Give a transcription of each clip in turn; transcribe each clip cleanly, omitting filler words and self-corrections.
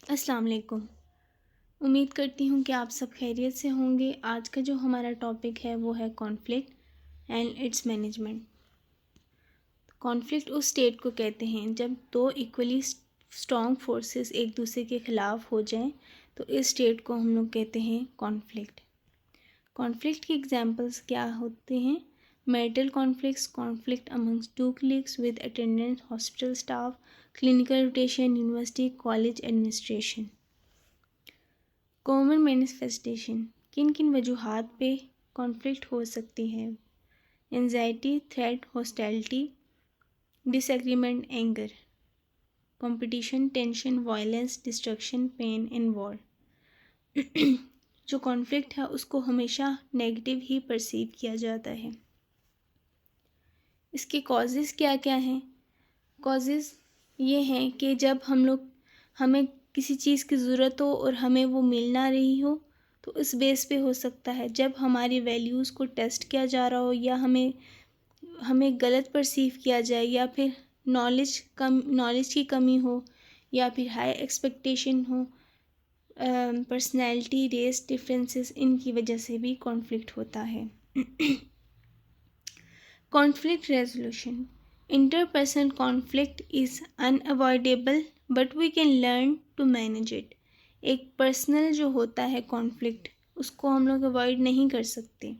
अस्सलाम वालेकुम। उम्मीद करती हूँ कि आप सब खैरियत से होंगे। आज का जो हमारा टॉपिक है वो है conflict and it's management. Conflict उस स्टेट को कहते हैं जब दो इक्वली स्ट्रॉन्ग फोर्सेस एक दूसरे के ख़िलाफ़ हो जाएं, तो इस स्टेट को हम लोग कहते हैं कॉन्फ्लिक्ट। कॉन्फ्लिक्ट की एग्जांपल्स क्या होते हैं? Marital conflicts, conflict amongst two colleagues with attendant, hospital staff, clinical rotation, university college administration. Common manifestation किन किन वजूहात पे कॉन्फ्लिक्ट हो सकती है? Anxiety, threat, hostility, disagreement, anger, competition, tension, violence, destruction, pain and war. जो कॉन्फ्लिक्ट है उसको हमेशा नेगेटिव ही परसीव किया जाता है। इसके कॉजेज़ क्या क्या हैं? कॉजेज़ ये हैं कि जब हमें किसी चीज़ की ज़रूरत हो और हमें वो मिल ना रही हो, तो इस बेस पे हो सकता है। जब हमारी वैल्यूज़ को टेस्ट किया जा रहा हो या हमें हमें गलत परसीव किया जाए, या फिर नॉलेज की कमी हो, या फिर हाई एक्सपेक्टेशन हो, पर्सनैलिटी, रेस डिफरेंसेस, इनकी वजह से भी कॉन्फ्लिक्ट होता है। Conflict resolution. Interpersonal conflict is unavoidable but we can learn to manage it. एक पर्सनल जो होता है कॉन्फ्लिक्ट, उसको हम लोग अवॉइड नहीं कर सकते,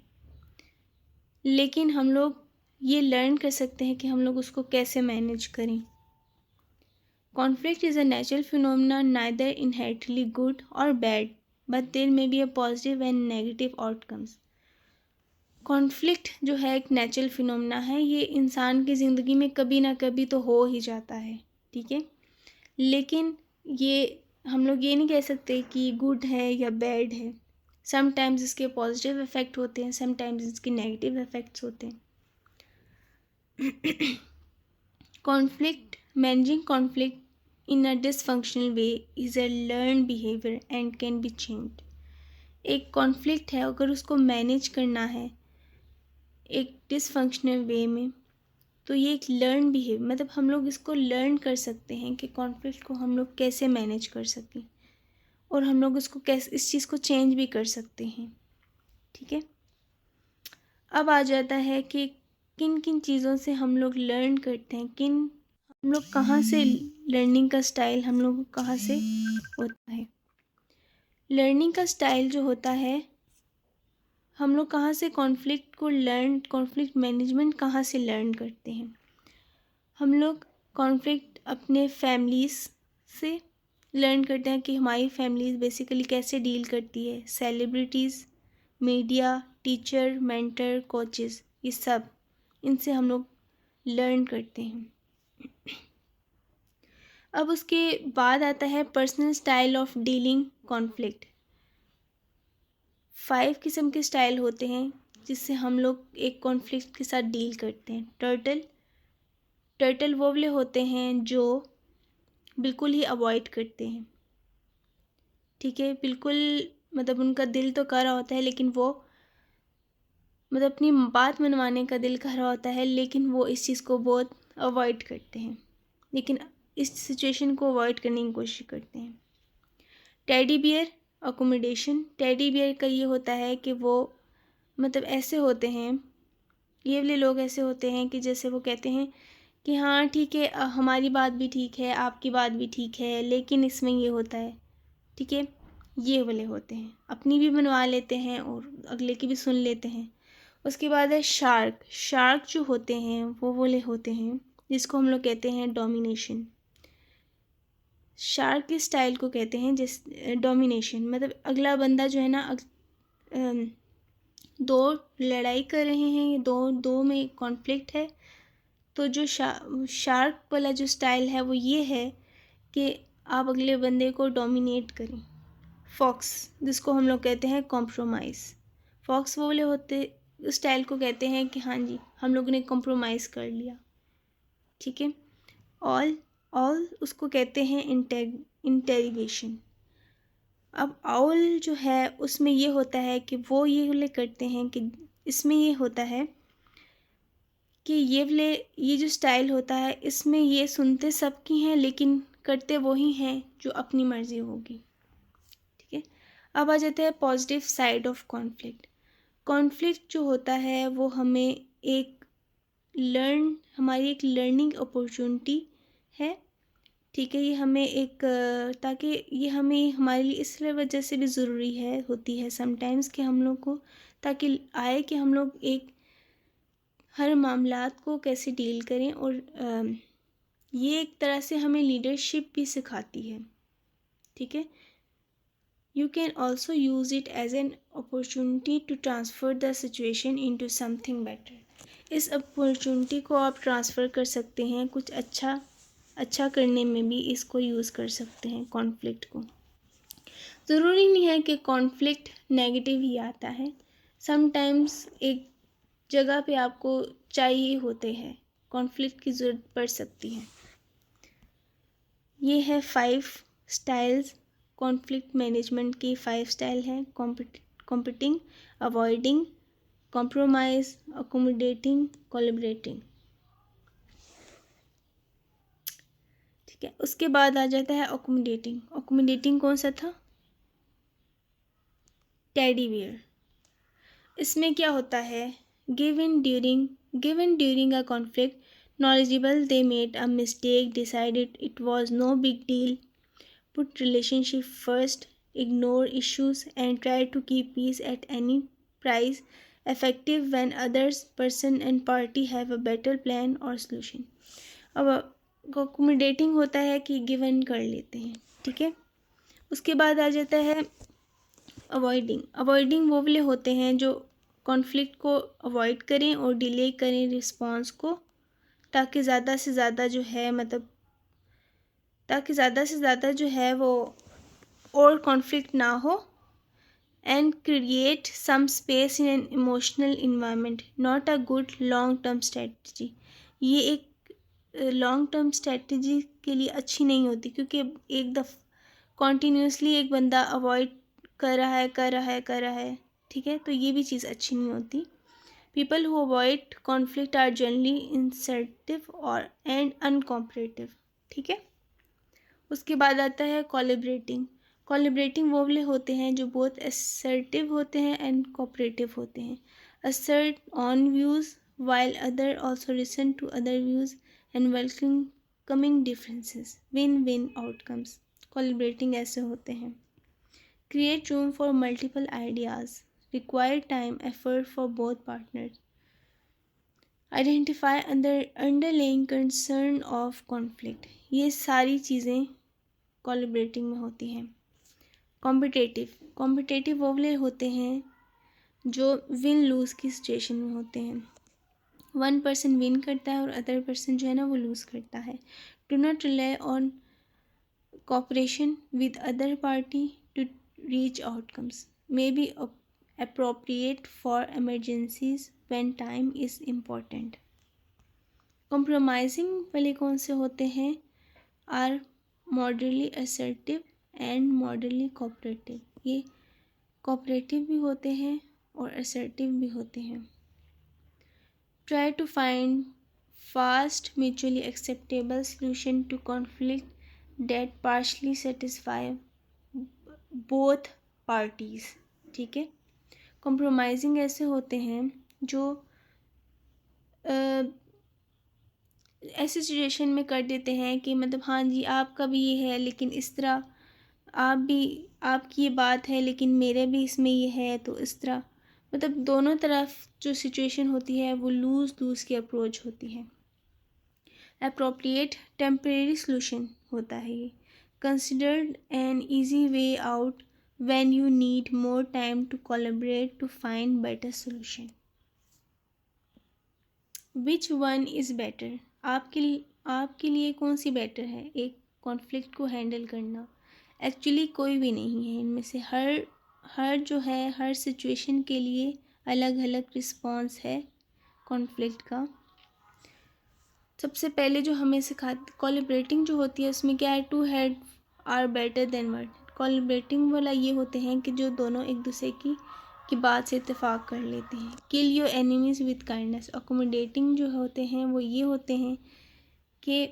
लेकिन हम लोग ये लर्न कर सकते हैं कि हम लोग उसको कैसे मैनेज करें। Conflict is a natural phenomena, neither inherently good और bad, but there may be a positive and negative outcomes. Conflict जो है एक नेचुरल फिनोमिना है, ये इंसान की ज़िंदगी में कभी ना कभी तो हो ही जाता है, ठीक है। लेकिन ये हम लोग ये नहीं कह सकते कि गुड है या बैड है। समटाइम्स इसके पॉजिटिव इफ़ेक्ट होते हैं, समटाइम्स इसके नेगेटिव इफ़ेक्ट्स होते हैं। Conflict, managing conflict in a dysfunctional way is a learn behaviour and can be changed. एक कॉन्फ्लिक्ट है, अगर उसको मैनेज करना है एक डिसफंक्शनल वे में, तो ये एक लर्न बिहेवियर, मतलब हम लोग इसको लर्न कर सकते हैं कि कॉन्फ्लिक्ट को हम लोग कैसे मैनेज कर सकें, और हम लोग इसको कैसे इस चीज़ को चेंज भी कर सकते हैं, ठीक है। अब आ जाता है कि किन किन चीज़ों से हम लोग लर्न करते हैं, हम लोग कहाँ से लर्निंग का स्टाइल हम लोग कहाँ से होता है। लर्निंग का स्टाइल जो होता है, हम लोग कहाँ से कॉन्फ्लिक्ट मैनेजमेंट कहाँ से लर्न करते हैं? हम लोग कॉन्फ्लिक्ट अपने फैमिलीज़ से लर्न करते हैं कि हमारी फैमिलीज़ बेसिकली कैसे डील करती है। Celebrities, media, teacher, mentor, coaches, ये सब इनसे हम लोग लर्न करते हैं। अब उसके बाद आता है personal style of dealing conflict. 5 किस्म के स्टाइल होते हैं जिससे हम लोग एक कॉन्फ्लिक्ट के साथ डील करते हैं। टर्टल वो वाले होते हैं जो बिल्कुल ही अवॉइड करते हैं, ठीक है। बिल्कुल, मतलब उनका दिल तो कर रहा होता है, लेकिन वो मतलब अपनी बात मनवाने का दिल कर रहा होता है, लेकिन वो इस चीज़ को बहुत अवॉइड करते हैं, लेकिन इस सिचुएशन को अवॉइड करने की कोशिश करते हैं। Teddy bear accommodation. Teddy bear का ये होता है कि वो मतलब ऐसे होते हैं, ये वाले लोग ऐसे होते हैं कि जैसे वो कहते हैं कि हाँ ठीक है, हमारी बात भी ठीक है, आपकी बात भी ठीक है, लेकिन इसमें ये होता है, ठीक है। ये वाले होते हैं, अपनी भी बनवा लेते हैं और अगले की भी सुन लेते हैं। उसके बाद है शार्क। शार्क जो होते हैं वो वाले होते हैं जिसको हम लोग कहते हैं डोमिनेशन। शार्क के स्टाइल को कहते हैं जिस डोमिनेशन, मतलब अगला बंदा जो है ना, दो लड़ाई कर रहे हैं, दो में कॉन्फ्लिक्ट है, तो जो शार्क वाला जो स्टाइल है वो ये है कि आप अगले बंदे को डोमिनेट करें। फॉक्स, जिसको हम लोग कहते हैं कॉम्प्रोमाइज़। फॉक्स वो वाले होते उस स्टाइल को कहते हैं कि हाँ जी, हम लोगों ने कॉम्प्रोमाइज़ कर लिया, ठीक है। ऑल ऑल उसको कहते हैं इंटेरिगेशन। अब आउल जो है उसमें ये होता है कि वो ये वाले करते हैं कि इसमें ये होता है कि ये जो स्टाइल होता है, इसमें ये सुनते सबकी हैं लेकिन करते वही हैं जो अपनी मर्जी होगी। ठीक है, अब आ जाता है positive side of conflict. Conflict जो होता है वो हमें हमारी एक लर्निंग अपॉर्चुनिटी है। ठीक है, ये हमें ताकि ये हमें हमारे लिए इस वजह से भी ज़रूरी होती है समटाइम्स कि हम लोग को ताकि आए कि हम लोग हर मामलात को कैसे डील करें, और ये एक तरह से हमें लीडरशिप भी सिखाती है। ठीक है, you can also use it as an opportunity to transfer the situation into something better. इस अपॉर्चुनिटी को आप ट्रांसफ़र कर सकते हैं, कुछ अच्छा करने में भी इसको यूज़ कर सकते हैं कॉन्फ्लिक्ट को। ज़रूरी नहीं है कि कॉन्फ्लिक्ट नेगेटिव ही आता है, समटाइम्स एक जगह पे आपको चाहिए होते हैं, कॉन्फ्लिक्ट की ज़रूरत पड़ सकती है। ये है 5 स्टाइल्स, कॉन्फ्लिक्ट मैनेजमेंट की 5 स्टाइल हैं। Competing, avoiding, compromise, accommodating, collaborating. ठीक है, उसके बाद आ जाता है अकोमोडेटिंग। अकोमोडेटिंग कौन सा था? Teddy bear. इसमें क्या होता है? Given during a conflict, knowledgeable they made a mistake, decided it was no big deal, put relationship first, ignore issues and try to keep peace at any price, effective when others person and party have a better plan or solution। अब accommodating होता है कि given कर लेते हैं। ठीक है, उसके बाद आ जाता है अवॉइडिंग वो वाले होते हैं जो कॉन्फ्लिक्ट को अवॉइड करें और डिले करें रिस्पॉन्स को, ताकि ज़्यादा से ज़्यादा जो है वो और कॉन्फ्लिक्ट ना हो। And create some space in an emotional environment, not a good long term strategy. ये एक लॉन्ग टर्म स्ट्रेटजी के लिए अच्छी नहीं होती, क्योंकि एक कॉन्टीन्यूसली एक बंदा अवॉइड कर रहा है। ठीक है, तो ये भी चीज़ अच्छी नहीं होती। People who avoid conflict are generally insensitive and uncooperative। ठीक है, उसके बाद आता है कोलैबोरेटिंग वो वाले होते हैं जो बहुत assertive होते हैं एंड कोऑपरेटिव होते हैं। assert on views while other also listen to other views and welcoming differences, win-win outcomes। Collaborating ऐसे होते हैं। create room for multiple ideas, require time effort for both partners, identify underlying concern of conflict। ये सारी चीज़ें collaborating में होती हैं। Competitive वो वाले होते हैं जो विन लूज़ की सिचुएशन में होते हैं। वन पर्सन विन करता है और अदर पर्सन जो है ना वो लूज़ करता है। Do not rely on cooperation with other party to reach outcomes, may be appropriate for emergencies when time is important। compromising वाले कौन से होते हैं? are moderately assertive and moderately cooperative। ये cooperative भी होते हैं और assertive भी होते हैं। try to find fast mutually acceptable solution to conflict that partially satisfy both parties। ठीक है, compromising ऐसे होते हैं जो ऐसी सिचुएशन में कर देते हैं कि मतलब हाँ जी आपका भी ये है लेकिन इस तरह, आपकी ये बात है लेकिन मेरे भी इसमें ये है, तो इस तरह मतलब दोनों तरफ जो सिचुएशन होती है वो लूज़ की अप्रोच होती है। अप्रोप्रिएट टेम्परेरी सोल्यूशन होता है ये। Considered an easy way out when you need more time to collaborate to find better solution. Which one is better? आपके लिए कौन सी बेटर है एक कॉन्फ्लिक्ट को हैंडल करना? एक्चुअली कोई भी नहीं है इनमें से। हर जो है हर सिचुएशन के लिए अलग अलग रिस्पॉन्स है कॉन्फ्लिक्ट का। सबसे पहले जो हमें सिखाती कोलैबोरेटिंग जो होती है उसमें क्या है? Two head are better than one. Collaborating वाला ये होते हैं कि जो दोनों एक दूसरे की बात से इत्तेफाक कर लेते हैं। Kill your enemies with kindness. Accommodating जो होते हैं वो ये होते हैं कि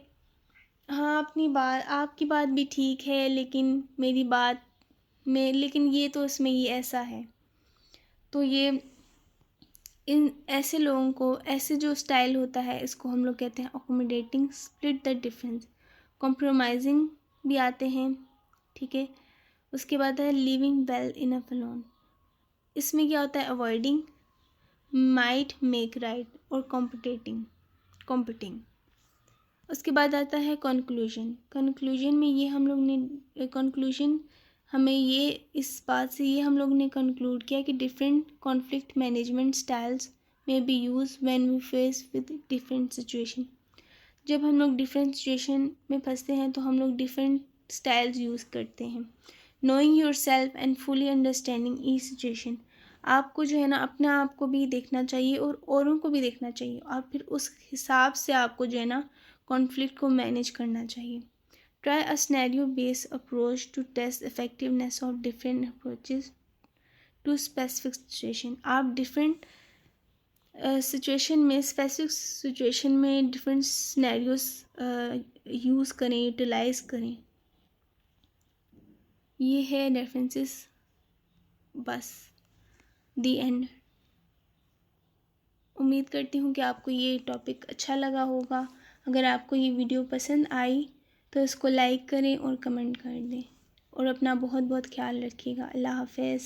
हाँ, अपनी बात, आपकी बात भी ठीक है, लेकिन मेरी बात में, लेकिन ये तो इसमें ये ऐसा है। तो ये इन ऐसे लोगों को, ऐसे जो स्टाइल होता है, इसको हम लोग कहते हैं accommodating, split the difference, compromising भी आते हैं, ठीक है। उसके बाद है लिविंग वेल इनफ अलोन। इसमें क्या होता है, अवॉइडिंग, माइट मेक राइट, और कॉम्पिटिंग। उसके बाद आता है कंक्लूजन। कंक्लूजन में ये हम लोग ने कंक्लूजन हमें ये इस बात से ये हम लोग ने कंक्लूड किया कि डिफरेंट कॉन्फ्लिक्ट मैनेजमेंट स्टाइल्स में be use when we face with different situation. जब हम लोग डिफरेंट सिचुएशन में फंसते हैं तो हम लोग डिफरेंट स्टाइल्स यूज़ करते हैं। Knowing your self and fully understanding each situation. आपको जो है ना अपने आप को भी देखना चाहिए और औरों को भी देखना चाहिए, और फिर उस हिसाब से आपको जो है ना कॉन्फ्लिक्ट को मैनेज करना चाहिए। Try a scenario based approach to test effectiveness of different approaches to specific situation. आप डिफरेंट सिचुएशन में, स्पेसिफिक सिचुएशन में डिफरेंट सिनेरियोस यूज़ करें, यूटिलाइज करें। ये है रेफरेंसेस, बस दी एंड। उम्मीद करती हूँ कि आपको ये टॉपिक अच्छा लगा होगा। अगर आपको ये वीडियो पसंद आई तो इसको लाइक करें और कमेंट कर दें, और अपना बहुत बहुत ख्याल रखिएगा। अल्लाह हाफ़िज़।